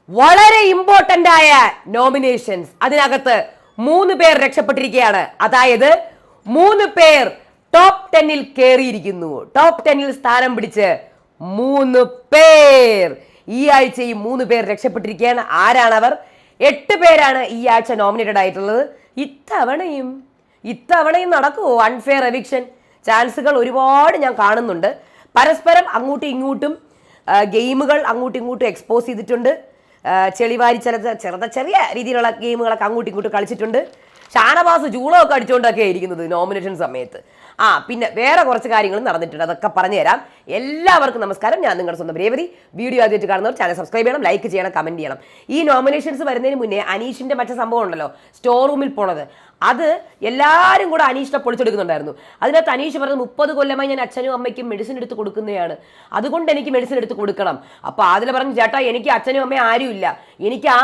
വളരെ ഇമ്പോർട്ടന്റ് ആയ നോമിനേഷൻസ്. അതിനകത്ത് 3 പേർ രക്ഷപ്പെട്ടിരിക്കുകയാണ്. അതായത് 3 പേർ ടോപ്പ് 10-ൽ കയറിയിരിക്കുന്നു. ടോപ്പ് 10-ൽ സ്ഥാനം പിടിച്ച് 3 പേർ ഈ ആഴ്ച ഈ 3 പേർ രക്ഷപ്പെട്ടിരിക്കുകയാണ്. ആരാണവർ? 8 പേരാണ് ഈ ആഴ്ച നോമിനേറ്റഡ് ആയിട്ടുള്ളത്. ഇത്തവണയും നടക്കുമോ അൺഫെയർ എവിക്ഷൻ? ചാൻസുകൾ ഒരുപാട് ഞാൻ കാണുന്നുണ്ട്. പരസ്പരം അങ്ങോട്ടും ഇങ്ങോട്ടും ഗെയിമുകൾ അങ്ങോട്ടും ഇങ്ങോട്ടും എക്സ്പോസ് ചെയ്തിട്ടുണ്ട്. ചെളിവാരി ചെറിയ രീതിയിലുള്ള ഗെയിമുകളൊക്കെ അങ്ങോട്ടും ഇങ്ങോട്ടും കളിച്ചിട്ടുണ്ട്. ഷാനവാസ് ജൂളമൊക്കെ അടിച്ചുകൊണ്ടൊക്കെ ഇരിക്കുന്നത് നോമിനേഷൻ സമയത്ത്. പിന്നെ വേറെ കുറച്ച് കാര്യങ്ങളും നടന്നിട്ടുണ്ട്. അതൊക്കെ പറഞ്ഞുതരാം. എല്ലാവർക്കും നമസ്കാരം. ഞാൻ നിങ്ങളുടെ സ്വന്തം രേവതി. വീഡിയോ ആദ്യമായിട്ട് കാണുന്നവർ ചാനൽ സബ്സ്ക്രൈബ് ചെയ്യണം, ലൈക്ക് ചെയ്യണം, കമന്റ് ചെയ്യണം. ഈ നോമിനേഷൻസ് വരുന്നതിന് മുന്നേ അനീഷിന്റെ മറ്റേ സംഭവം ഉണ്ടല്ലോ, സ്റ്റോർ റൂമിൽ പോണത്, അത് എല്ലാവരും കൂടെ അനീഷിനെ പൊളിച്ചെടുക്കുന്നുണ്ടായിരുന്നു. അതിനകത്ത് അനീഷ് പറഞ്ഞത് 30 കൊല്ലമായി ഞാൻ അച്ഛനും അമ്മയ്ക്കും മെഡിസിൻ എടുത്ത് കൊടുക്കുന്നതാണ്, അതുകൊണ്ട് എനിക്ക് മെഡിസിൻ എടുത്ത് കൊടുക്കണം. അപ്പോൾ അതിൽ പറഞ്ഞു, ചേട്ടാ എനിക്ക് അച്ഛനും അമ്മയും ആരുമില്ല, എനിക്ക് ആ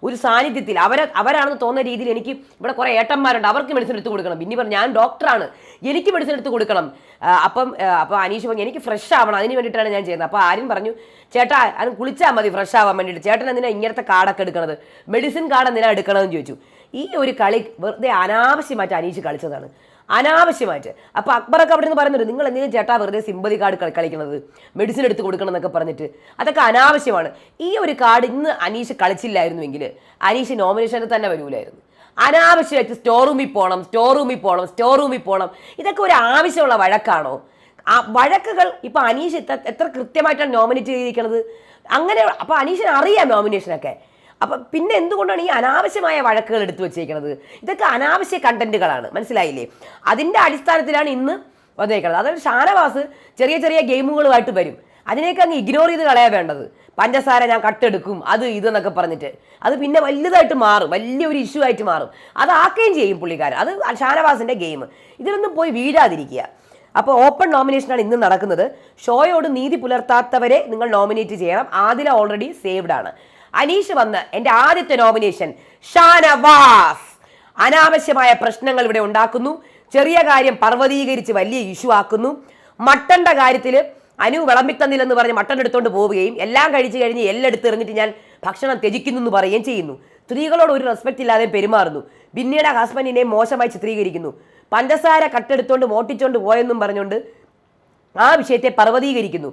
ഒരു സാന്നിധ്യത്തിൽ അവരാണെന്ന് തോന്നുന്ന രീതിയിൽ എനിക്ക് ഇവിടെ കുറേ ഏട്ടന്മാരുണ്ട്, അവർക്ക് മെഡിസിൻ എടുത്ത് കൊടുക്കണം. പിന്നെ പറഞ്ഞു ഞാൻ ഡോക്ടറാണ്, എനിക്ക് മെഡിസിൻ എടുത്ത് കൊടുക്കണം. അപ്പോൾ അനീഷ് പറഞ്ഞു എനിക്ക് ഫ്രഷ് ആവണം, അതിന് വേണ്ടിയിട്ടാണ് ഞാൻ ചെയ്യുന്നത്. അപ്പോൾ ആരും പറഞ്ഞു, ചേട്ടാ അത് കുളിച്ചാൽ മതി ഫ്രഷ് ആവാൻ വേണ്ടിയിട്ട്, ചേട്ടൻ എന്തിനാ ഇങ്ങനത്തെ കാർഡൊക്കെ എടുക്കണത്, മെഡിസിൻ കാർഡ് എന്തിനാ എടുക്കണമെന്ന് ചോദിച്ചു. ഈ ഒരു കളി വെറുതെ അനാവശ്യമായിട്ട് അനീഷ് കളിച്ചതാണ്, അനാവശ്യമായിട്ട്. അപ്പോൾ അക്ബറൊക്കെ അവിടെ നിന്ന് പറയുന്നുണ്ട്, നിങ്ങൾ എന്തെങ്കിലും ചേട്ടാ വെറുതെ സിമ്പതി കാർഡ് കളിക്കുന്നത്, മെഡിസിൻ എടുത്ത് കൊടുക്കണം എന്നൊക്കെ പറഞ്ഞിട്ട്, അതൊക്കെ അനാവശ്യമാണ്. ഈ ഒരു കാർഡ് ഇന്ന് അനീഷ് കളിച്ചില്ലായിരുന്നുവെങ്കിൽ അനീഷ് നോമിനേഷനിൽ തന്നെ വരൂലായിരുന്നു. അനാവശ്യമായിട്ട് സ്റ്റോർ റൂമിൽ പോകണം, ഇതൊക്കെ ഒരു ആവശ്യമുള്ള വഴക്കാണോ? ആ വഴക്കുകൾ ഇപ്പം അനീഷ് എത്ര കൃത്യമായിട്ടാണ് നോമിനേറ്റ് ചെയ്തിരിക്കുന്നത്. അങ്ങനെ അപ്പോൾ അനീഷിന് അറിയാം നോമിനേഷനൊക്കെ. അപ്പം പിന്നെ എന്തുകൊണ്ടാണ് ഈ അനാവശ്യമായ വഴക്കുകൾ എടുത്തു വെച്ചേക്കുന്നത്? ഇതൊക്കെ അനാവശ്യ കണ്ടന്റുകളാണ്, മനസ്സിലായില്ലേ? അതിൻ്റെ അടിസ്ഥാനത്തിലാണ് ഇന്ന് വന്നേക്കുന്നത്. അതായത് ഷാനവാസ് ചെറിയ ചെറിയ ഗെയിമുകളുമായിട്ട് വരും, അതിനെയൊക്കെ അങ്ങ് ഇഗ്നോർ ചെയ്ത് കളയാൻ വേണ്ടത്. പഞ്ചസാര ഞാൻ കട്ടെടുക്കും, അത് ഇതെന്നൊക്കെ പറഞ്ഞിട്ട് അത് പിന്നെ വലുതായിട്ട് മാറും, വലിയൊരു ഇഷ്യൂ ആയിട്ട് മാറും. അതാക്കുകയും ചെയ്യും പുള്ളിക്കാരൻ. അത് ഷാനവാസിൻ്റെ ഗെയിം. ഇതിലൊന്നും പോയി വീഴാതിരിക്കുക. അപ്പോൾ ഓപ്പൺ നോമിനേഷനാണ് ഇന്ന് നടക്കുന്നത്. ഷോയോട് നീതി പുലർത്താത്തവരെ നിങ്ങൾ നോമിനേറ്റ് ചെയ്യണം. ആദില ഓൾറെഡി സേവ്ഡ് ആണ്. അനീഷ് വന്ന് എൻ്റെ ആദ്യത്തെ നോമിനേഷൻ ഷാനവാസ് അനാവശ്യമായ പ്രശ്നങ്ങൾ ഇവിടെ ഉണ്ടാക്കുന്നു. ചെറിയ കാര്യം പർവ്വതീകരിച്ച് വലിയ ഇഷ്യൂ ആക്കുന്നു. മട്ടന്റെ കാര്യത്തിൽ അനു വിളമ്പിത്തന്നില്ലെന്ന് പറഞ്ഞ് മട്ടൻ എടുത്തുകൊണ്ട് പോവുകയും എല്ലാം കഴിച്ചു കഴിഞ്ഞ് എല്ലെടുത്ത് എറിഞ്ഞിട്ട് ഞാൻ ഭക്ഷണം ത്യജിക്കുന്നു എന്ന് പറയുകയും ചെയ്യുന്നു. സ്ത്രീകളോട് ഒരു റെസ്പെക്റ്റ് ഇല്ലാതെ പെരുമാറുന്നു. പിന്നീട് ഹസ്ബൻഡിനെ മോശമായി ചിത്രീകരിക്കുന്നു. പഞ്ചസാര കട്ടെടുത്തോണ്ട് മോട്ടിച്ചോണ്ട് പോയെന്നും പറഞ്ഞുകൊണ്ട് ആ വിഷയത്തെ പർവ്വതീകരിക്കുന്നു.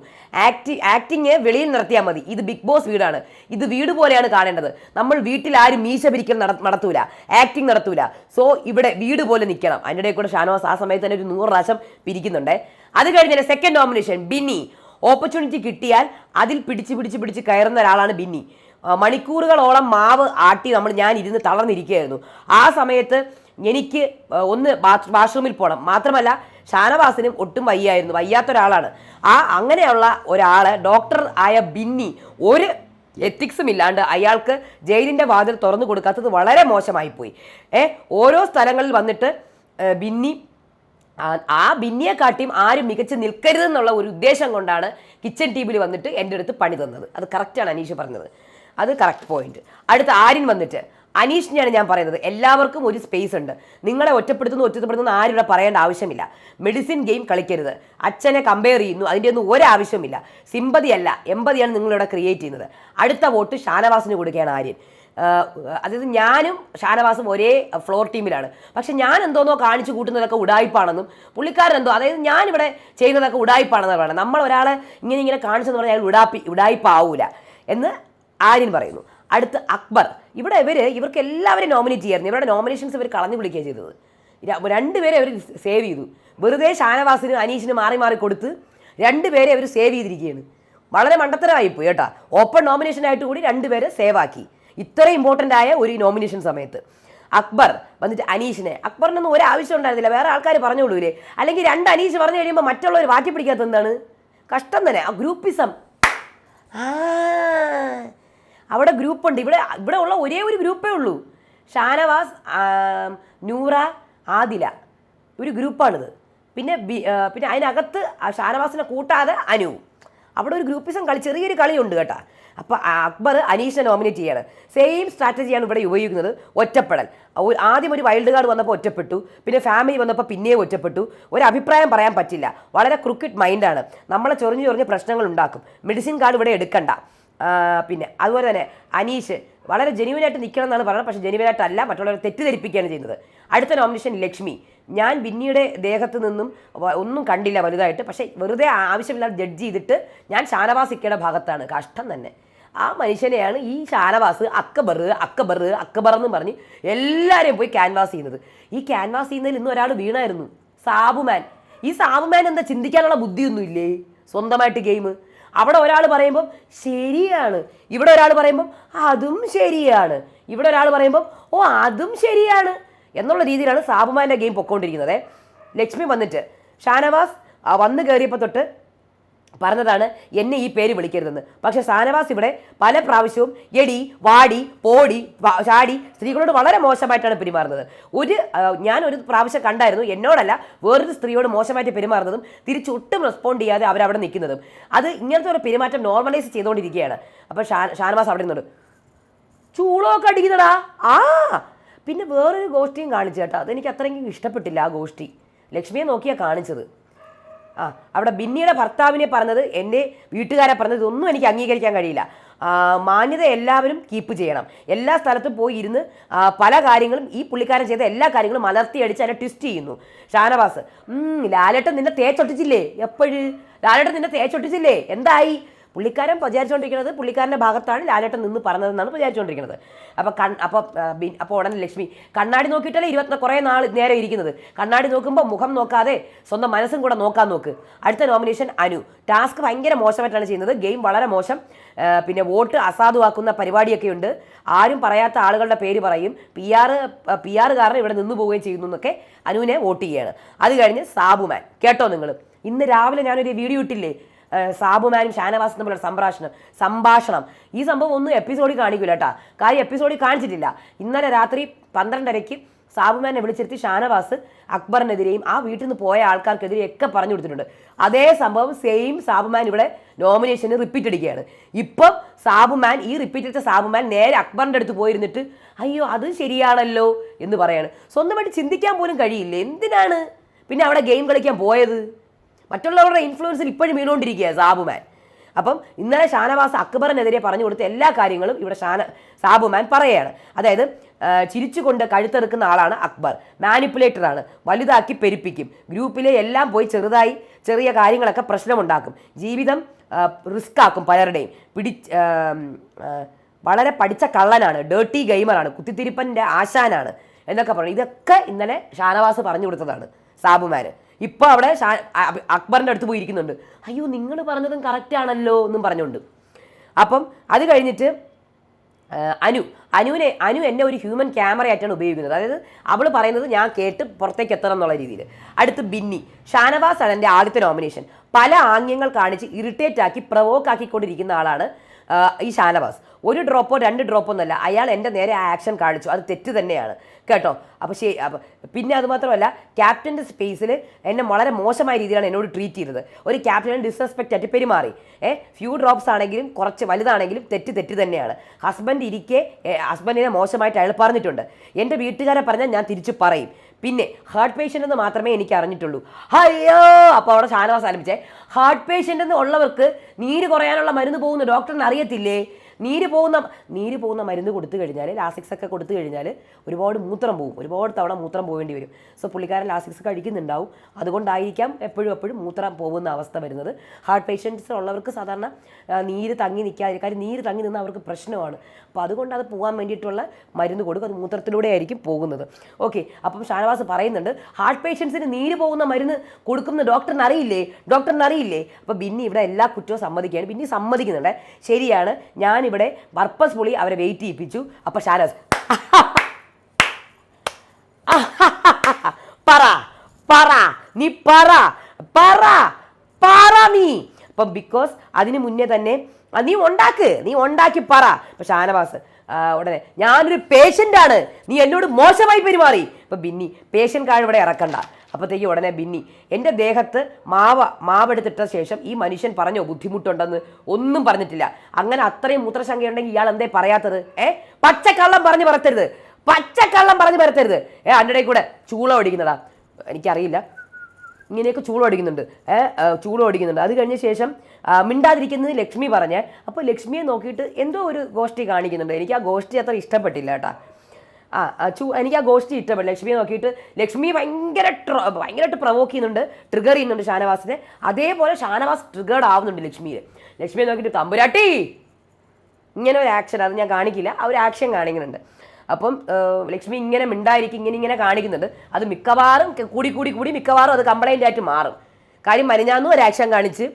ആക്ടിങ് വെളിയിൽ നടത്തിയാൽ മതി, ഇത് ബിഗ് ബോസ് വീടാണ്, ഇത് വീട് പോലെയാണ് കാണേണ്ടത്. നമ്മൾ വീട്ടിൽ ആരും മീശ പിരിക്കൽ നടത്തൂല, ആക്ടിങ് നടത്തൂല. സോ ഇവിടെ വീട് പോലെ നിൽക്കണം. അതിനിടെ കൂടെ ഷാനവാസ് ആ സമയത്ത് തന്നെ ഒരു 100 പ്രാവശ്യം പിരിക്കുന്നുണ്ട്. അത് കഴിഞ്ഞാൽ സെക്കൻഡ് നോമിനേഷൻ ബിന്നി. ഓപ്പർച്യൂണിറ്റി കിട്ടിയാൽ അതിൽ പിടിച്ച് കയറുന്ന ഒരാളാണ് ബിന്നി. മണിക്കൂറുകളോളം മാവ് ആട്ടി ഞാൻ ഇരുന്ന് തളർന്നിരിക്കുകയായിരുന്നു. ആ സമയത്ത് എനിക്ക് ഒന്ന് വാഷ്റൂമിൽ പോകണം. മാത്രമല്ല ഷാനവാസിനും ഒട്ടും വയ്യാത്ത ഒരാളാണ്. അങ്ങനെയുള്ള ഒരാളെ ഡോക്ടർ ആയ ബിന്നി ഒരു എത്തിക്സും ഇല്ലാണ്ട് അയാൾക്ക് ജയിലിൻ്റെ വാതിൽ തുറന്നു കൊടുക്കാത്തത് വളരെ മോശമായിപ്പോയി. ഓരോ സ്ഥലങ്ങളിൽ വന്നിട്ട് ബിന്നി ബിന്നിയെക്കാട്ടിയും ആരും മികച്ച് നിൽക്കരുതെന്നുള്ള ഒരു ഉദ്ദേശം കൊണ്ടാണ് കിച്ചൺ ടീമിൽ വന്നിട്ട് എൻ്റെ അടുത്ത് പണി തന്നത്. അത് കറക്റ്റാണ് അനീഷ് പറഞ്ഞത്, അത് കറക്റ്റ് പോയിന്റ്. അടുത്ത ആര്യൻ വന്നിട്ട്, അനീഷിനെയാണ് ഞാൻ പറയുന്നത്, എല്ലാവർക്കും ഒരു സ്പേസ് ഉണ്ട്. നിങ്ങളെ ഒറ്റപ്പെടുത്തുന്ന ആരും ഇവിടെ പറയേണ്ട ആവശ്യമില്ല. മെഡിസിൻ ഗെയിം കളിക്കരുത്. അച്ഛനെ കമ്പയർ ചെയ്യുന്നു, അതിൻ്റെ ഒന്നും ഒരാവശ്യമില്ല. സിമ്പതി അല്ല, എമ്പതിയാണ് നിങ്ങളിവിടെ ക്രിയേറ്റ് ചെയ്യുന്നത്. അടുത്ത വോട്ട് ഷാനവാസിന് കൊടുക്കുകയാണ് ആര്യൻ. അതായത് ഞാനും ഷാനവാസും ഒരേ ഫ്ലോർ ടീമിലാണ്, പക്ഷെ ഞാൻ എന്തോന്നോ കാണിച്ചു കൂട്ടുന്നതൊക്കെ ഉടായ്പാണെന്നും പുള്ളിക്കാരൻ എന്തോ, അതായത് ഞാനിവിടെ ചെയ്യുന്നതൊക്കെ ഉടായ്പാണെന്നാണ് പറയുന്നത്. നമ്മൾ ഒരാളെ ഇങ്ങനെ കാണിച്ചെന്ന് പറഞ്ഞാൽ ഉടായ്പാവൂല എന്ന് ആര്യൻ പറയുന്നു. അടുത്ത് അക്ബർ. ഇവിടെ ഇവർക്ക് എല്ലാവരും നോമിനേറ്റ് ചെയ്യായിരുന്നു. ഇവരുടെ നോമിനേഷൻസ് ഇവർ കളഞ്ഞു വിളിക്കുകയാണ് ചെയ്തത്. 2 പേരെ അവർ സേവ് ചെയ്തു. വെറുതെ ഷാനവാസിനും അനീഷിനും മാറി കൊടുത്ത് 2 പേരെ അവർ സേവ് ചെയ്തിരിക്കുകയാണ്. വളരെ മണ്ടത്തരമായിപ്പോയി കേട്ടോ. ഓപ്പൺ നോമിനേഷനായിട്ട് കൂടി 2 പേരെ സേവ് ആക്കി, ഇത്രയും ഇമ്പോർട്ടൻ്റ് ആയ ഒരു നോമിനേഷൻ സമയത്ത്. അക്ബർ വന്നിട്ട് അക്ബറിനൊന്നും ഒരാവശ്യം ഉണ്ടായിരുന്നില്ല, വേറെ ആൾക്കാർ പറഞ്ഞോളൂലേ. അല്ലെങ്കിൽ 2 അനീഷ് പറഞ്ഞു കഴിയുമ്പോൾ മറ്റുള്ളവർ മാറ്റി പിടിക്കാത്ത എന്താണ്? കഷ്ടം തന്നെ. ആ ഗ്രൂപ്പിസം. അവിടെ ഗ്രൂപ്പുണ്ട്. ഇവിടെ ഉള്ള ഒരേ ഒരു ഗ്രൂപ്പേ ഉള്ളൂ, ഷാനവാസ്, നൂറ, ആദില, ഒരു ഗ്രൂപ്പാണിത്. പിന്നെ അതിനകത്ത് ഷാനവാസിനെ കൂട്ടാതെ അനു. അവിടെ ഒരു ഗ്രൂപ്പിസം ചെറിയൊരു കളിയുണ്ട് കേട്ടോ. അപ്പോൾ അക്ബർ അനീഷിനെ നോമിനേറ്റ് ചെയ്യാണ്. സെയിം സ്ട്രാറ്റജിയാണ് ഇവിടെ ഉപയോഗിക്കുന്നത്. ഒറ്റപ്പെടൽ. ആദ്യം ഒരു വൈൽഡ് കാർഡ് വന്നപ്പോൾ ഒറ്റപ്പെട്ടു, പിന്നെ ഫാമിലി വന്നപ്പോൾ പിന്നെയും ഒറ്റപ്പെട്ടു. ഒരു അഭിപ്രായം പറയാൻ പറ്റില്ല. വളരെ ക്രിക്കറ്റ് മൈൻഡാണ്. നമ്മളെ ചൊറിഞ്ഞ് പ്രശ്നങ്ങൾ ഉണ്ടാക്കും. മെഡിസിൻ കാർഡ് ഇവിടെ എടുക്കണ്ട, പിന്നെ അതുപോലെ തന്നെ അനീഷ് വളരെ ജെന്യുവനായിട്ട് നിൽക്കണം എന്നാണ് പറയുന്നത്, പക്ഷേ ജെന്യുവനായിട്ടല്ല, മറ്റുള്ളവരെ തെറ്റിദ്ധരിപ്പിക്കുകയാണ് ചെയ്യുന്നത്. അടുത്ത നോമിനേഷൻ ലക്ഷ്മി. ഞാൻ ബിന്നിയുടെ ദേഹത്ത് നിന്നും ഒന്നും കണ്ടില്ല വലുതായിട്ട്, പക്ഷേ വെറുതെ ആവശ്യമില്ലാതെ ജഡ്ജ് ചെയ്തിട്ട് ഞാൻ ഷാനവാസ് ഇക്കയുടെ ഭാഗത്താണ്. കഷ്ടം തന്നെ. ആ മനുഷ്യനെയാണ് ഈ ഷാനവാസ് അക്ബർ അക്ബർ അക്ബർ എന്നും പറഞ്ഞ് എല്ലാവരെയും പോയി ക്യാൻവാസ് ചെയ്യുന്നത്. ഈ ക്യാൻവാസ് ചെയ്യുന്നതിൽ ഇന്ന് ഒരാൾ വീണായിരുന്നു, സാബുമാൻ. ഈ സാബുമാൻ എന്താ ചിന്തിക്കാനുള്ള ബുദ്ധിയൊന്നും ഇല്ലേ? സ്വന്തമായിട്ട് ഗെയിം അവിടെ ഒരാൾ പറയുമ്പം ശരിയാണ്, ഇവിടെ ഒരാൾ പറയുമ്പം അതും ശരിയാണ്, ഇവിടെ ഒരാൾ പറയുമ്പം ഓ അതും ശരിയാണ് എന്നുള്ള രീതിയിലാണ് സാബുമാൻ്റെ ഗെയിം പൊക്കോണ്ടിരിക്കുന്നത്. ലക്ഷ്മി വന്നിട്ട് ഷാനവാസ് വന്ന് കയറിയപ്പോൾ തൊട്ട് പറഞ്ഞതാണ് എന്നെ ഈ പേര് വിളിക്കരുതെന്ന്. പക്ഷേ ഷാനവാസ് ഇവിടെ പല പ്രാവശ്യവും എടി വാടി പോടി ചാടി സ്ത്രീകളോട് വളരെ മോശമായിട്ടാണ് പെരുമാറുന്നത്. ഞാനൊരു പ്രാവശ്യം കണ്ടായിരുന്നു, എന്നോടല്ല വേറൊരു സ്ത്രീയോട് മോശമായിട്ട് പെരുമാറുന്നതും തിരിച്ചൊട്ടും റെസ്പോണ്ട് ചെയ്യാതെ അവരവിടെ നിൽക്കുന്നതും. അത് ഇങ്ങനത്തെ ഒരു പെരുമാറ്റം നോർമലൈസ് ചെയ്തുകൊണ്ടിരിക്കുകയാണ്. അപ്പോൾ ഷാനവാസ് അവിടെ നിന്നോട് ചൂളമൊക്കെ അടിക്കുന്നടാ. പിന്നെ വേറൊരു ഗോഷ്ടിയും കാണിച്ചു കേട്ടോ, അതെനിക്ക് അത്രയെങ്കിലും ഇഷ്ടപ്പെട്ടില്ല. ആ ഗോഷ്ടി ലക്ഷ്മിയെ നോക്കിയാണ് കാണിച്ചത്. അവിടെ ബിന്നിയുടെ ഭർത്താവിനെ പറഞ്ഞത്, എൻ്റെ വീട്ടുകാരെ പറഞ്ഞത്, ഇതൊന്നും എനിക്ക് അംഗീകരിക്കാൻ കഴിയില്ല. മാന്യത എല്ലാവരും കീപ്പ് ചെയ്യണം. എല്ലാ സ്ഥലത്തും പോയി ഇരുന്ന് പല കാര്യങ്ങളും ഈ പുള്ളിക്കാരൻ ചെയ്ത എല്ലാ കാര്യങ്ങളും മലർത്തിയടിച്ച് അതിനെ ട്വിസ്റ്റ് ചെയ്യുന്നു. ഷാനവാസ് ലാലേട്ടൻ നിന്നെ തേച്ചൊട്ടിച്ചില്ലേ? എപ്പോഴും ലാലേട്ടൻ നിന്നെ തേച്ചൊട്ടിച്ചില്ലേ? എന്തായി? പുള്ളിക്കാരൻ വിചാരിച്ചുകൊണ്ടിരിക്കുന്നത് പുള്ളിക്കാരൻ്റെ ഭാഗത്താണ് ലാലേട്ടൻ നിന്ന് പറഞ്ഞതെന്നാണ് വിചാരിച്ചുകൊണ്ടിരിക്കുന്നത്. അപ്പോൾ ഉടനെ ലക്ഷ്മി കണ്ണാടി നോക്കിയിട്ടല്ലേ കുറേ നാൾ നേരെ ഇരിക്കുന്നത്. കണ്ണാടി നോക്കുമ്പോൾ മുഖം നോക്കാതെ സ്വന്തം മനസ്സും കൂടെ നോക്കാൻ നോക്ക്. അടുത്ത നോമിനേഷൻ അനു. ടാസ്ക് ഭയങ്കര മോശമായിട്ടാണ് ചെയ്യുന്നത്, ഗെയിം വളരെ മോശം. പിന്നെ വോട്ട് അസാധുവാക്കുന്ന പരിപാടിയൊക്കെ ഉണ്ട്. ആരും പറയാത്ത ആളുകളുടെ പേര് പറയും, പി ആർ കാരണം ഇവിടെ നിന്ന് പോവുകയും ചെയ്യുന്നു എന്നൊക്കെ അനുവിനെ വോട്ട് ചെയ്യുകയാണ്. അത് കഴിഞ്ഞ് സാബുമാൻ. കേട്ടോ നിങ്ങൾ, ഇന്ന് രാവിലെ ഞാനൊരു വീഡിയോ ഇട്ടില്ലേ, സാബുമാനും ഷാനവാസും തമ്മിലുള്ള സംഭാഷണം. ഈ സംഭവം ഒന്നും എപ്പിസോഡിൽ കാണിക്കില്ല കേട്ടോ, കാര്യം എപ്പിസോഡിൽ കാണിച്ചിട്ടില്ല. ഇന്നലെ രാത്രി 12:30 സാബുമാനെ വിളിച്ചിരുത്തി ഷാനവാസ് അക്ബറിനെതിരെയും ആ വീട്ടിൽ നിന്ന് പോയ ആൾക്കാർക്കെതിരെയൊക്കെ പറഞ്ഞു കൊടുത്തിട്ടുണ്ട്. അതേ സംഭവം സെയിം സാബുമാൻ ഇവിടെ നോമിനേഷന് റിപ്പീറ്റ് അടിക്കുകയാണ്. ഇപ്പം ഈ റിപ്പീറ്റ് അടിച്ച സാബുമാൻ നേരെ അക്ബറിൻ്റെ അടുത്ത് പോയിരുന്നിട്ട് അയ്യോ അത് ശരിയാണല്ലോ എന്ന് പറയാണ്. സ്വന്തമായിട്ട് ചിന്തിക്കാൻ പോലും കഴിയില്ല. എന്തിനാണ് പിന്നെ അവിടെ ഗെയിം കളിക്കാൻ പോയത്? മറ്റുള്ളവരുടെ ഇൻഫ്ലുവൻസിൽ ഇപ്പോഴും വീണുകൊണ്ടിരിക്കുക സാബുമാൻ. അപ്പം ഇന്നലെ ഷാനവാസ് അക്ബറിനെതിരെ പറഞ്ഞു കൊടുത്ത എല്ലാ കാര്യങ്ങളും ഇവിടെ സാബുമാൻ പറയുകയാണ്. അതായത് ചിരിച്ചുകൊണ്ട് കഴുത്തെറുക്കുന്ന ആളാണ് അക്ബർ, മാനിപ്പുലേറ്ററാണ്, വലുതാക്കി പെരുപ്പിക്കും, ഗ്രൂപ്പിലെ എല്ലാം പോയി ചെറിയ കാര്യങ്ങളൊക്കെ പ്രശ്നമുണ്ടാക്കും, ജീവിതം റിസ്ക് ആക്കും പലരുടെയും, വളരെ പഠിച്ച കള്ളനാണ്, ഡേർട്ടി ഗെയിമറാണ്, കുത്തിത്തിരിപ്പൻ്റെ ആശാനാണ് എന്നൊക്കെ പറഞ്ഞു. ഇതൊക്കെ ഇന്നലെ ഷാനവാസ് പറഞ്ഞു കൊടുത്തതാണ് സാബുമാന്. ഇപ്പോൾ അവിടെ അക്ബറിൻ്റെ അടുത്ത് പോയി ഇരിക്കുന്നുണ്ട്, അയ്യോ നിങ്ങൾ പറഞ്ഞതും കറക്റ്റ് ആണല്ലോ എന്നും പറഞ്ഞുകൊണ്ട്. അപ്പം അത് കഴിഞ്ഞിട്ട് അനു എന്നെ ഒരു ഹ്യൂമൻ ക്യാമറയായിട്ടാണ് ഉപയോഗിക്കുന്നത്. അതായത് അവൾ പറയുന്നത് ഞാൻ കേട്ട് പുറത്തേക്ക് എത്തണം എന്നുള്ള രീതിയിൽ. അടുത്ത് ബിന്നി. ഷാനവാസ് ആണ് എൻ്റെ ആദ്യത്തെ നോമിനേഷൻ. പല ആംഗ്യങ്ങൾ കാണിച്ച് ഇറിറ്റേറ്റ് ആക്കി പ്രവോക്ക് ആക്കിക്കൊണ്ടിരിക്കുന്ന ആളാണ് ഈ ഷാനവാസ്. 1 ഡ്രോപ്പോ 2 ഡ്രോപ്പോ ഒന്നല്ല, അയാൾ എൻ്റെ നേരെ ആക്ഷൻ കാണിച്ചു, അത് തെറ്റ് തന്നെയാണ് കേട്ടോ. അപ്പോൾ പിന്നെ അതുമാത്രമല്ല, ക്യാപ്റ്റൻ്റെ സ്പേസിൽ എന്നെ വളരെ മോശമായ രീതിയിലാണ് എന്നോട് ട്രീറ്റ് ചെയ്തത്. ഒരു ക്യാപ്റ്റനെ ഡിസ്റെസ്പെക്റ്റ് ആയിട്ട് പെരുമാറി. ഫ്യൂ ഡ്രോപ്സ് ആണെങ്കിലും കുറച്ച് വലുതാണെങ്കിലും തെറ്റ് തന്നെയാണ്. ഹസ്ബൻഡിനെ മോശമായിട്ട് അയാൾ പറഞ്ഞിട്ടുണ്ട്. എൻ്റെ വീട്ടുകാരെ പറഞ്ഞാൽ ഞാൻ തിരിച്ച് പറയും. പിന്നെ ഹാർട്ട് പേഷ്യൻ്റ് എന്ന് മാത്രമേ എനിക്ക് അറിഞ്ഞിട്ടുള്ളൂ. അയ്യോ, അപ്പോൾ അവിടെ ഷാനവാസ് ആരംഭിച്ചേ, ഹാർട്ട് പേഷ്യൻ്റ് എന്ന് ഉള്ളവർക്ക് നീര് കുറയാനുള്ള മരുന്ന് പോകുന്ന ഡോക്ടറിന് അറിയത്തില്ലേ? നീര് പോകുന്ന മരുന്ന് കൊടുത്തു കഴിഞ്ഞാൽ, ലാസിക്സ് ഒക്കെ കൊടുത്തു കഴിഞ്ഞാൽ ഒരുപാട് മൂത്രം പോകും, ഒരുപാട് തവണ മൂത്രം പോകേണ്ടി വരും. സോ പുള്ളിക്കാരൻ ലാസിക്സ് കഴിക്കുന്നുണ്ടാവും, അതുകൊണ്ടായിരിക്കാം എപ്പോഴും മൂത്രം പോകുന്ന അവസ്ഥ വരുന്നത്. ഹാർട്ട് പേഷ്യൻസ് ഉള്ളവർക്ക് സാധാരണ നീര് തങ്ങി നിൽക്കാതെ, കാര്യം നീര് തങ്ങി നിന്നാൽ അവർക്ക് പ്രശ്നമാണ്. അപ്പോൾ അതുകൊണ്ട് അത് പോകാൻ വേണ്ടിയിട്ടുള്ള മരുന്ന് കൊടുക്കും, അത് മൂത്രത്തിലൂടെ ആയിരിക്കും പോകുന്നത്. ഓക്കെ, അപ്പം ഷാനവാസ് പറയുന്നുണ്ട് ഹാർട്ട് പേഷ്യൻസിന് നീര് പോകുന്ന മരുന്ന് കൊടുക്കുന്ന ഡോക്ടറിന് അറിയില്ലേ? അപ്പോൾ ബിന്നി ഇവിടെ എല്ലാ കുറ്റവും സമ്മതിക്കുകയാണ്. ബിന്നി സമ്മതിക്കുന്നുണ്ട്, ശരിയാണ്, ഞാനിവിടെ പർപ്പസ്ഫുള്ളി അവരെ വെയിറ്റ് ചെയ്യിപ്പിച്ചു. അപ്പോൾ ഷാനവാസ് നീ അപ്പം ബിക്കോസ് അതിന് മുന്നേ തന്നെ നീ ഉണ്ടാക്കി പറ. അപ്പം ഷാനവാസ് ഉടനെ ഞാനൊരു പേഷ്യൻ്റാണ്, നീ എന്നോട് മോശമായി പെരുമാറി. ഇപ്പം ബിന്നി പേഷ്യൻ്റ് കാർഡ് ഇവിടെ ഇറക്കണ്ട. അപ്പോഴത്തേക്ക് ഉടനെ ബിന്നി എൻ്റെ ദേഹത്ത് മാവെടുത്തിട്ട ശേഷം ഈ മനുഷ്യൻ പറഞ്ഞോ ബുദ്ധിമുട്ടുണ്ടെന്ന്? ഒന്നും പറഞ്ഞിട്ടില്ല. അങ്ങനെ അത്രയും മൂത്രശങ്കയുണ്ടെങ്കിൽ ഇയാൾ എന്തേ പറയാത്തത്? പച്ചക്കള്ളം പറഞ്ഞു പരത്തരുത്. അതിൻ്റെ കൂടെ ചൂള ഓടിക്കുന്നതാ. എനിക്കറിയില്ല, ഇങ്ങനെയൊക്കെ ചൂളടിക്കുന്നുണ്ട്, ചൂളടിക്കുന്നുണ്ട്. അത് കഴിഞ്ഞ ശേഷം മിണ്ടാതിരിക്കുന്നത് ലക്ഷ്മി പറഞ്ഞ്. അപ്പോൾ ലക്ഷ്മിയെ നോക്കിയിട്ട് എന്തോ ഒരു ഗോഷ്ടി കാണിക്കുന്നുണ്ട്. എനിക്ക് ആ ഗോഷ്ടി അത്ര ഇഷ്ടപ്പെട്ടില്ല കേട്ടോ. എനിക്ക് ആ ഗോഷ്ടി ഇഷ്ടപ്പെടില്ല. ലക്ഷ്മിയെ നോക്കിയിട്ട് ലക്ഷ്മി ഭയങ്കരമായിട്ട് പ്രവോക്ക് ചെയ്യുന്നുണ്ട്, ട്രിഗർ ചെയ്യുന്നുണ്ട് ഷാനവാസിനെ. അതേപോലെ ഷാനവാസ് ട്രിഗേർഡ് ആവുന്നുണ്ട് ലക്ഷ്മിയെ നോക്കിയിട്ട് തമ്പുരാട്ടി ഇങ്ങനെ ഒരു ആക്ഷൻ, അത് ഞാൻ കാണിക്കില്ല, ആ ഒരു ആക്ഷൻ കാണിക്കുന്നുണ്ട്. അപ്പം ലക്ഷ്മി ഇങ്ങനെ മിണ്ടായിരിക്കും, ഇങ്ങനെ കാണിക്കുന്നുണ്ട്. അത് മിക്കവാറും കൂടി മിക്കവാറും അത് കംപ്ലൈൻ്റ് ആയിട്ട് മാറും. കാര്യം മരിഞ്ഞാന്നും ഒരു ആക്ഷൻ കാണിച്ച്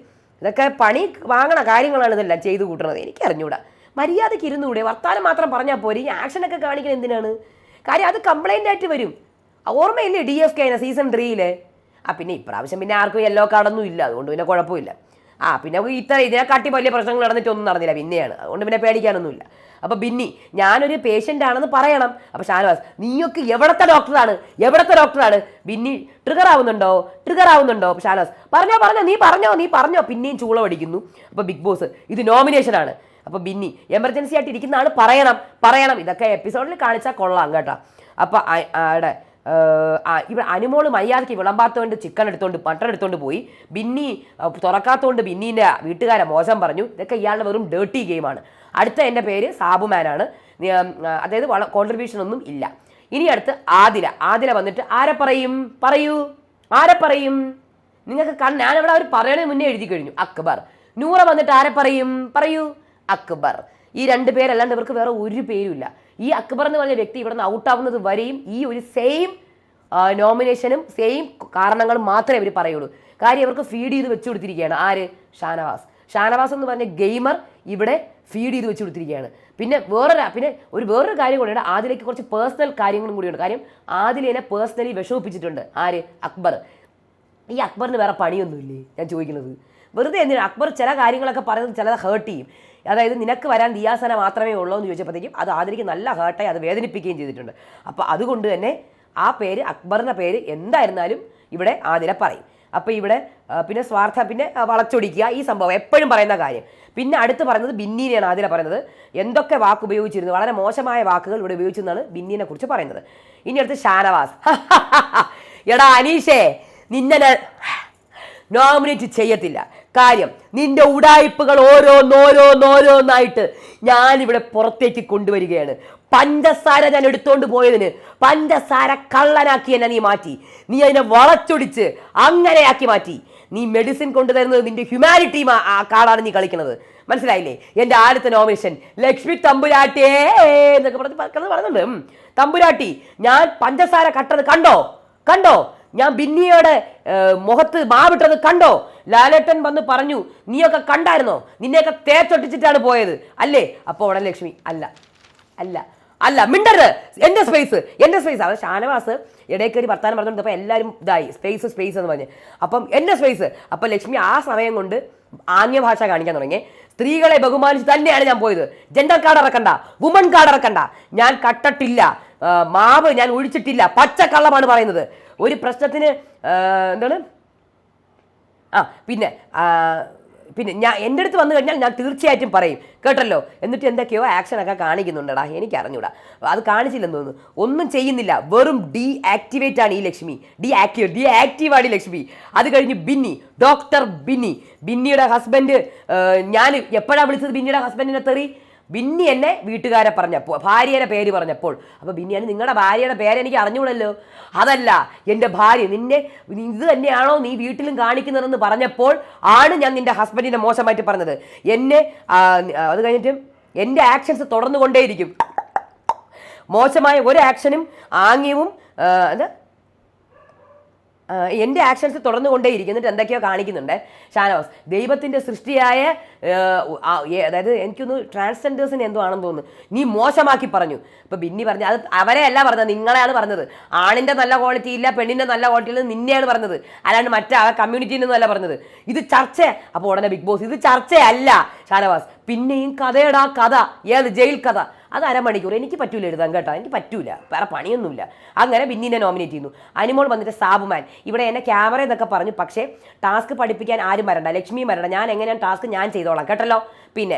ഇതൊക്കെ പണി വാങ്ങണ കാര്യങ്ങളാണ് ഇതെല്ലാം ചെയ്ത് കൂട്ടണത്. എനിക്ക് അറിഞ്ഞൂടാ, മര്യാദയ്ക്ക് ഇരുന്നുകൂടെ, വർത്താനം മാത്രം പറഞ്ഞാൽ പോരെ, ഈ ആക്ഷനൊക്കെ കാണിക്കുന്നത് എന്തിനാണ്? കാര്യം അത് കംപ്ലൈൻ്റ് ആയിട്ട് വരും. ഓർമ്മയില്ലേ DFK സീസൺ 3 പിന്നെ ഇപ്രാവശ്യം പിന്നെ ആർക്കും യെല്ലോ കാർഡൊന്നും ഇല്ല, അതുകൊണ്ട് പിന്നെ കുഴപ്പമില്ല. പിന്നെ ഇതിനെക്കാട്ടി വലിയ പ്രശ്നങ്ങൾ നടന്നിട്ടൊന്നും നടന്നില്ല പിന്നെയാണ്, അതുകൊണ്ട് പിന്നെ പേടിക്കാനൊന്നുമില്ല. അപ്പോൾ ബിന്നി ഞാനൊരു പേഷ്യൻ്റ് ആണെന്ന് പറയണം. അപ്പോൾ ഷാനവാസ് നീയൊക്കെ എവിടത്തെ ഡോക്ടറാണ്? ബിന്നി ട്രിഗർ ആവുന്നുണ്ടോ? അപ്പോൾ ഷാനവാസ് നീ പറഞ്ഞോ. പിന്നെയും ചൂളം അടിക്കുന്നു. അപ്പോൾ ബിഗ് ബോസ് ഇത് നോമിനേഷനാണ്. അപ്പോൾ ബിന്നി എമർജൻസി ആയിട്ട് ഇരിക്കുന്ന ആൾ പറയണം. ഇതൊക്കെ എപ്പിസോഡിൽ കാണിച്ചാൽ കൊള്ളാം കേട്ടോ. അപ്പോൾ ഇവിടെ അനുമോള് മര്യാദയ്ക്ക് വിളമ്പാത്തോണ്ട് മട്ടൺ എടുത്തോണ്ട് പോയി. ബിന്നി തുറക്കാത്തോണ്ട് ബിന്നീൻ്റെ വീട്ടുകാരെ മോശം പറഞ്ഞു. ഇതൊക്കെ ഇയാളുടെ വെറും ഡേർട്ടി ഗെയിമാണ്. അടുത്ത എൻ്റെ പേര് സാബുമാനാണ്, അതായത് കോൺട്രിബ്യൂഷൻ ഒന്നും ഇല്ല. ഇനി അടുത്ത് ആദില വന്നിട്ട് ആരെ പറയും? നിങ്ങൾക്ക് ഞാനിവിടെ അവർ പറയണേ മുന്നേ എഴുതി കഴിഞ്ഞു. അക്ബർ. നൂറ വന്നിട്ട് ആരെ പറയൂ? അക്ബർ. ഈ 2 പേരല്ലാണ്ട് ഇവർക്ക് വേറെ ഒരു പേരുമില്ല. ഈ അക്ബർ എന്ന് പറഞ്ഞ വ്യക്തി ഇവിടെ നിന്ന് ഔട്ടാവുന്നത് വരെയും ഈ ഒരു സെയിം നോമിനേഷനും സെയിം കാരണങ്ങളും മാത്രമേ ഇവർ പറയുള്ളൂ. കാര്യം ഇവർക്ക് ഫീഡ് ചെയ്ത് വെച്ചു കൊടുത്തിരിക്കുകയാണ്. ആര്? ഷാനവാസ് എന്ന് പറഞ്ഞ ഗെയിമർ ഇവിടെ ഫീഡ് ചെയ്ത് വെച്ച് കൊടുത്തിരിക്കുകയാണ്. പിന്നെ വേറൊരു കാര്യം കൂടിയുണ്ട്. ആദിലേക്ക് കുറച്ച് പേഴ്സണൽ കാര്യങ്ങളും കൂടിയുണ്ട്. കാര്യം ആദിലേനെ പേഴ്സണലി വിഷമിപ്പിച്ചിട്ടുണ്ട്. ആര്? അക്ബർ. ഈ അക്ബറിന് വേറെ പണിയൊന്നുമില്ലേ? ഞാൻ ചോദിക്കുന്നത് വെറുതെ എന്തിനാണ്? അക്ബർ ചില കാര്യങ്ങളൊക്കെ പറയുന്നത് ചിലത് ഹേർട്ട് ചെയ്യും. അതായത് നിനക്ക് വരാൻ ദിയാസന മാത്രമേ ഉള്ളൂ എന്ന് ചോദിച്ചപ്പോഴത്തേക്കും അത് ആദിലേക്ക് നല്ല ഹേർട്ടായി, അത് വേദനിപ്പിക്കുകയും ചെയ്തിട്ടുണ്ട്. അപ്പോൾ അതുകൊണ്ട് തന്നെ ആ പേര്, അക്ബറിൻ്റെ പേര് എന്തായിരുന്നാലും ഇവിടെ ആദില പറയും. അപ്പോൾ ഇവിടെ പിന്നെ വളച്ചൊടിക്കുക, ഈ സംഭവം എപ്പോഴും പറയുന്ന കാര്യം. പിന്നെ അടുത്ത് പറയുന്നത് ബിന്നീനെയാണ് ആദില പറയുന്നത്. എന്തൊക്കെ വാക്ക് ഉപയോഗിച്ചിരുന്നു, വളരെ മോശമായ വാക്കുകൾ ഇവിടെ ഉപയോഗിച്ചെന്നാണ് ബിന്നീനെ കുറിച്ച് പറയുന്നത്. ഇനി അടുത്ത് ഷാനവാസ്. എടാ അനീഷേ, നിന്നെ നോമിനേറ്റ് ചെയ്യത്തില്ല. കാര്യം നിന്റെ ഉടായ്പകൾ ഓരോന്നായിട്ട് ഞാനിവിടെ പുറത്തേക്ക് കൊണ്ടുവരികയാണ്. പഞ്ചസാര ഞാൻ എടുത്തോണ്ട് പോയതിന് പഞ്ചസാര കള്ളനാക്കി എന്നെ നീ മാറ്റി. നീ അതിനെ വളച്ചൊടിച്ച് അങ്ങനെയാക്കി മാറ്റി. നീ മെഡിസിൻ കൊണ്ടുതരുന്നത് നിന്റെ ഹ്യൂമാനിറ്റി കാർഡാണ് നീ കളിക്കുന്നത്. മനസ്സിലായില്ലേ? എൻ്റെ ആദ്യത്തെ നോമിനേഷൻ ലക്ഷ്മി തമ്പുരാട്ടിയേ എന്നൊക്കെ പറയുന്നുണ്ട്. തമ്പുരാട്ടി, ഞാൻ പഞ്ചസാര കട്ടത് കണ്ടോ? ഞാൻ ബിന്നിയുടെ മുഖത്ത് മാവിട്ടത് കണ്ടോ? ലാലേട്ടൻ വന്ന് പറഞ്ഞു, നീയൊക്കെ കണ്ടായിരുന്നോ? നിന്നെയൊക്കെ തേച്ചൊട്ടിച്ചിട്ടാണ് പോയത് അല്ലേ? അപ്പോൾ ഉടനെ ലക്ഷ്മി അല്ല മിണ്ടരുത്, എൻ്റെ സ്പേസ്. അത് ഷാനവാസ് ഇടയ്ക്കൊരു വർത്താനം പറഞ്ഞുകൊണ്ട് അപ്പോൾ എല്ലാവരും ഇതായി സ്പേസ് എന്ന് പറഞ്ഞ്. അപ്പം എൻ്റെ സ്പേസ്. അപ്പം ലക്ഷ്മി ആ സമയം കൊണ്ട് ആംഗ്യഭാഷ കാണിക്കാൻ തുടങ്ങി. സ്ത്രീകളെ ബഹുമാനിച്ച് തന്നെയാണ് ഞാൻ പോയത്. ജെൻഡർ കാർഡ് ഇറക്കണ്ട, വുമൺ കാർഡ് ഇറക്കണ്ട, ഞാൻ കട്ടിട്ടില്ല, മാവ് ഞാൻ ഒഴിച്ചിട്ടില്ല, പച്ചക്കള്ളമാണ് പറയുന്നത്. ഒരു പ്രശ്നത്തിന് എന്താണ് പിന്നെ ഞാൻ എൻ്റെ അടുത്ത് വന്നു കഴിഞ്ഞാൽ ഞാൻ തീർച്ചയായിട്ടും പറയും കേട്ടല്ലോ. എന്നിട്ട് എന്തൊക്കെയോ ആക്ഷനൊക്കെ കാണിക്കുന്നുണ്ടടാ, എനിക്ക് അറിഞ്ഞൂടാ. അത് കാണിച്ചില്ലെന്ന് തോന്നുന്നു, ഒന്നും ചെയ്യുന്നില്ല, വെറും ഡീആക്ടിവേറ്റ് ആണ് ഈ ലക്ഷ്മി. ഡീആക്റ്റീവാണ് ഈ ലക്ഷ്മി. അത് കഴിഞ്ഞ് ഡോക്ടർ ബിന്നിയുടെ ഹസ്ബൻഡ്. ഞാൻ എപ്പോഴാണ് വിളിച്ചത് ബിന്നിയുടെ ഹസ്ബൻഡിനെ തെറി? ബിന്നി എന്നെ വീട്ടുകാരെ പറഞ്ഞപ്പോൾ, ഭാര്യയുടെ പേര് പറഞ്ഞപ്പോൾ. അപ്പോൾ ബിന്നിയാണ് നിങ്ങളുടെ ഭാര്യയുടെ പേര് എനിക്ക് അറിഞ്ഞൂടല്ലോ. അതല്ല എൻ്റെ ഭാര്യ, ഇത് തന്നെയാണോ നീ വീട്ടിലും കാണിക്കുന്നതെന്ന് പറഞ്ഞപ്പോൾ ആണ് ഞാൻ നിൻ്റെ ഹസ്ബൻഡിനെ മോശമായിട്ട് പറഞ്ഞത്. അത് കഴിഞ്ഞിട്ട് എൻ്റെ ആക്ഷൻസ് തുടർന്നു കൊണ്ടേയിരിക്കും. മോശമായ ഒരു ആക്ഷനും ആംഗ്യവും എൻ്റെ ആക്ഷൻസ് തുറന്നു കൊണ്ടേയിരിക്കും. എന്നിട്ട് എന്തൊക്കെയോ കാണിക്കുന്നുണ്ട് ഷാനവാസ്. ദൈവത്തിൻ്റെ സൃഷ്ടിയായ അതായത് എനിക്കൊന്ന് ട്രാൻസ്ജെൻഡേഴ്സിന് എന്തോ ആണെന്ന് തോന്നുന്നു, നീ മോശമാക്കി പറഞ്ഞു. അപ്പോൾ ബിന്നി പറഞ്ഞു, അത് അവരെ അല്ല പറഞ്ഞത്, നിങ്ങളെയാണ് പറഞ്ഞത്. ആണിൻ്റെ നല്ല ക്വാളിറ്റി ഇല്ല, പെണ്ണിൻ്റെ നല്ല ക്വാളിറ്റി ഇല്ല, നിന്നെയാണ് പറഞ്ഞത്, അല്ലാണ്ട് മറ്റേ ആ കമ്മ്യൂണിറ്റീനൊന്നും അല്ല പറഞ്ഞത്. ഇത് ചർച്ച. അപ്പോൾ ഉടനെ ബിഗ് ബോസ്, ഇത് ചർച്ചയല്ല ഷാനവാസ്. പിന്നെയും കഥ, ഏത് ജയിൽ കഥ, അത് അരമണിക്കൂർ. എനിക്ക് പറ്റൂല എഴുതാൻ കേട്ടോ, എനിക്ക് പറ്റൂല, വേറെ പണിയൊന്നുമില്ല. അങ്ങനെ ബിന്നിനെ നോമിനേറ്റ് ചെയ്യുന്നു. അനുമോൾ വന്നിട്ട് സാബുമാൻ. ഇവിടെ എന്നെ ക്യാമറ എന്നൊക്കെ പറഞ്ഞു, പക്ഷേ ടാസ്ക് പഠിപ്പിക്കാൻ ആരും വരണ്ട, ലക്ഷ്മിയും വരണ്ട, ഞാൻ എങ്ങനെയാണ് ടാസ്ക് ഞാൻ ചെയ്തോളാം കേട്ടല്ലോ. പിന്നെ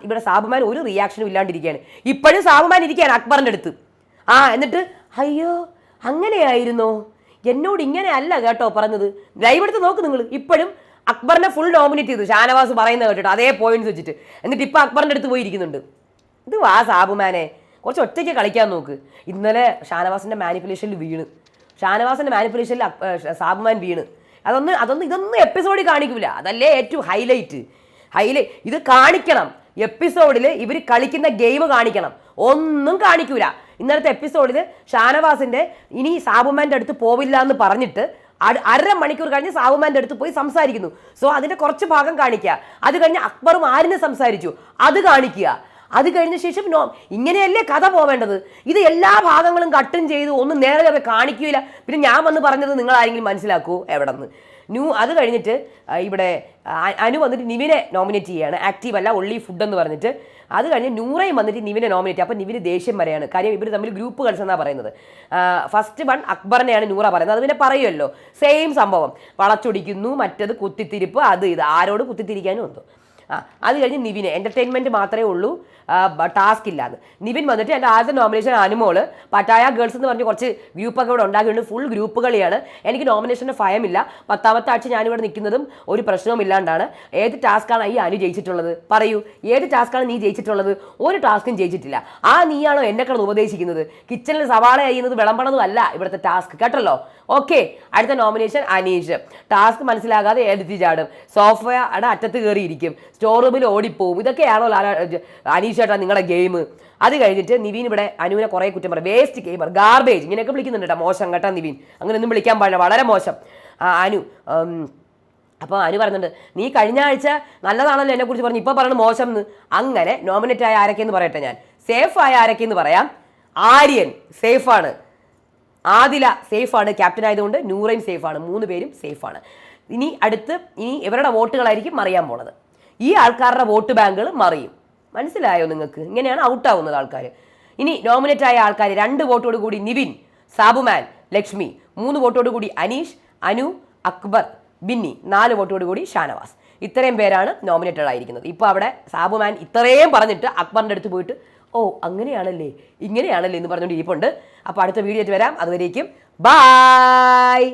ഇവിടെ സാബുമാൻ ഒരു റിയാക്ഷനും ഇല്ലാണ്ടിരിക്കുകയാണ്. ഇപ്പോഴും സാബുമാൻ ഇരിക്കുകയാണ് അക്ബറിൻ്റെ അടുത്ത്. എന്നിട്ട് അയ്യോ അങ്ങനെയായിരുന്നോ, എന്നോട് ഇങ്ങനെ അല്ല കേട്ടോ പറഞ്ഞത്. ലൈവ് എടുത്ത് നോക്ക് നിങ്ങൾ. ഇപ്പോഴും അക്ബറിനെ ഫുൾ നോമിനേറ്റ് ചെയ്തു ഷാനവാസ് പറയുന്നത് കേട്ടോ, അതേ പോയിന്റ്സ് വെച്ചിട്ട്. എന്നിട്ട് ഇപ്പം അക്ബറിൻ്റെ അടുത്ത് പോയിരിക്കുന്നുണ്ട്. ഇത് വാ സാബുമാനെ, കുറച്ച് ഒറ്റയ്ക്ക് കളിക്കാൻ നോക്ക്. ഇന്നലെ ഷാനവാസിൻ്റെ മാനിപ്പുലേഷനിൽ വീണ്, ഷാനവാസിൻ്റെ മാനിപ്പുലേഷനിൽ സാബുമാൻ വീണ്. ഇതൊന്നും എപ്പിസോഡിൽ കാണിക്കില്ല. അതല്ലേ ഏറ്റവും ഹൈലൈറ്റ്. ഇത് കാണിക്കണം എപ്പിസോഡിൽ. ഇവർ കളിക്കുന്ന ഗെയിം കാണിക്കണം. ഒന്നും കാണിക്കൂല. ഇന്നലത്തെ എപ്പിസോഡിൽ ഷാനവാസിന്റെ ഇനി സാബുമാൻ്റെ അടുത്ത് പോവില്ല എന്ന് പറഞ്ഞിട്ട് 1.5 മണിക്കൂർ കഴിഞ്ഞ് സാബുമാൻ്റെ അടുത്ത് പോയി സംസാരിക്കുന്നു. സോ അതിന്റെ കുറച്ച് ഭാഗം കാണിക്കുക. അത് കഴിഞ്ഞ് അക്ബറും ആരിനെ സംസാരിച്ചു, അത് കാണിക്കുക. അത് കഴിഞ്ഞ ശേഷം ഇങ്ങനെയല്ലേ കഥ പോവേണ്ടത്. ഇത് എല്ലാ ഭാഗങ്ങളും കട്ടും ചെയ്ത് ഒന്നും നേരെ കാണിക്കുകയില്ല. പിന്നെ ഞാൻ വന്ന് പറഞ്ഞത് നിങ്ങൾ ആരെങ്കിലും മനസ്സിലാക്കൂ എവിടെ നിന്ന്. അത് കഴിഞ്ഞിട്ട് ഇവിടെ അനു വന്നിട്ട് നിവിനെ നോമിനേറ്റ് ചെയ്യുകയാണ്. ആക്റ്റീവ് അല്ല, ഒള്ളി ഫുഡ് എന്ന് പറഞ്ഞിട്ട്. അത് കഴിഞ്ഞ് നൂറയും വന്നിട്ട് നിവിനെ നോമിനേറ്റ്. അപ്പം നിവിന് ദേഷ്യം വരെയാണ്. കാര്യം ഇവർ തമ്മിൽ ഗ്രൂപ്പ് കളിച്ചെന്നാണ് പറയുന്നത്. ഫസ്റ്റ് വൺ അക്ബറിനെയാണ് നൂറ പറയുന്നത്. അത് പിന്നെ പറയുമല്ലോ, സെയിം സംഭവം. വളച്ചൊടിക്കുന്നു, മറ്റത് കുത്തിത്തിരിപ്പ്, അത് ഇത് ആരോട് കുത്തിത്തിരിക്കാനും എന്തോ. അത് കഴിഞ്ഞ് നിവിനെ എൻ്റർടൈൻമെൻറ്റ് മാത്രമേ ഉള്ളൂ, ടാസ്ക് ഇല്ലാതെ. നിവിൻ വന്നിട്ട് എൻ്റെ ആദ്യത്തെ നോമിനേഷൻ അനുമോള് പട്ടായ ഗേൾസ് എന്ന് പറഞ്ഞ് കുറച്ച് ഗ്രൂപ്പൊക്കെ ഇവിടെ ഉണ്ടാക്കിയിട്ടുണ്ട്. ഫുൾ ഗ്രൂപ്പ് കളിയാണ്. എനിക്ക് നോമിനേഷൻ്റെ ഭയമില്ല. 10ാമത്തെ ആഴ്ച ഞാനിവിടെ നിൽക്കുന്നതും ഒരു പ്രശ്നവും ഇല്ലാണ്ടാണ്. ഏത് ടാസ്ക്കാണ് ഈ അനു ജയിച്ചിട്ടുള്ളത്? പറയൂ, ഏത് ടാസ്ക്കാണ് നീ ജയിച്ചിട്ടുള്ളത്? ഒരു ടാസ്കും ജയിച്ചിട്ടില്ല. നീയാണോ എന്നെ കിടന്ന് ഉപദേശിക്കുന്നത്? കിച്ചണിൽ സവാള അരിയുന്നത് വിളമ്പണതും അല്ല ഇവിടുത്തെ ടാസ്ക്, കേട്ടല്ലോ. ഓക്കെ, അടുത്ത നോമിനേഷൻ അനീഷ്. ടാസ്ക് മനസ്സിലാകാതെ എടുത്തി ചാടും, സോഫയുടെ അറ്റത്ത് കയറിയിരിക്കും, സ്റ്റോർ റൂമിൽ ഓടിപ്പോവും. ഇതൊക്കെയാണോ അനീഷ് ചേട്ടാ നിങ്ങളുടെ ഗെയിം? അത് കഴിഞ്ഞിട്ട് നിവിൻ ഇവിടെ അനുവിനെ കുറേ കുറ്റം പറയും. വേസ്റ്റ് ഗെയിമർ, ഗാർബേജ്, ഇങ്ങനെയൊക്കെ വിളിക്കുന്നുണ്ട് കേട്ടോ. മോശം കേട്ടോ നിവിൻ, അങ്ങനെയൊന്നും വിളിക്കാൻ പാടില്ല, വളരെ മോശം. അനു അപ്പോൾ അനു പറയുന്നുണ്ട്, നീ കഴിഞ്ഞ ആഴ്ച നല്ലതാണല്ലോ എന്നെക്കുറിച്ച് പറഞ്ഞു, ഇപ്പോൾ പറയുന്നത് മോശം എന്ന്. അങ്ങനെ നോമിനേറ്റ് ആയ ആരൊക്കെയെന്ന് പറയട്ടെ ഞാൻ. സേഫ് ആയ ആരൊക്കെയെന്ന് പറയാം. ആര്യൻ സേഫാണ്, ആദില സേഫാണ്, ക്യാപ്റ്റൻ ആയതുകൊണ്ട്. നൂറയും സേഫാണ്. 3 പേരും സേഫാണ്. ഇനി ഇവരുടെ വോട്ടുകളായിരിക്കും മറിയാൻ പോണത്. ഈ ആൾക്കാരുടെ വോട്ട് ബാങ്കുകൾ മറിയും. മനസ്സിലായോ നിങ്ങൾക്ക്? ഇങ്ങനെയാണ് ഔട്ടാവുന്നത് ആൾക്കാർ. ഇനി നോമിനേറ്റ് ആയ ആൾക്കാർ 2 വോട്ടോട് കൂടി നിവിൻ, സാബുമാൻ, ലക്ഷ്മി. 3 വോട്ടോട് കൂടി അനീഷ്, അനു, അക്ബർ, ബിന്നി. 4 വോട്ടോട് കൂടി ഷാനവാസ്. ഇത്രയും പേരാണ് നോമിനേറ്റഡ് ആയിരിക്കുന്നത്. ഇപ്പോൾ അവിടെ സാബുമാൻ ഇത്രയും പറഞ്ഞിട്ട് അക്ബറിൻ്റെ അടുത്ത് പോയിട്ട് അങ്ങനെയാണല്ലേ ഇങ്ങനെയാണല്ലേ എന്ന് പറഞ്ഞുകൊണ്ട് ഇരിപ്പുണ്ട്. അപ്പോൾ അടുത്ത വീഡിയോ ആയിട്ട് വരാം. അതുവരേക്കും ബായ്.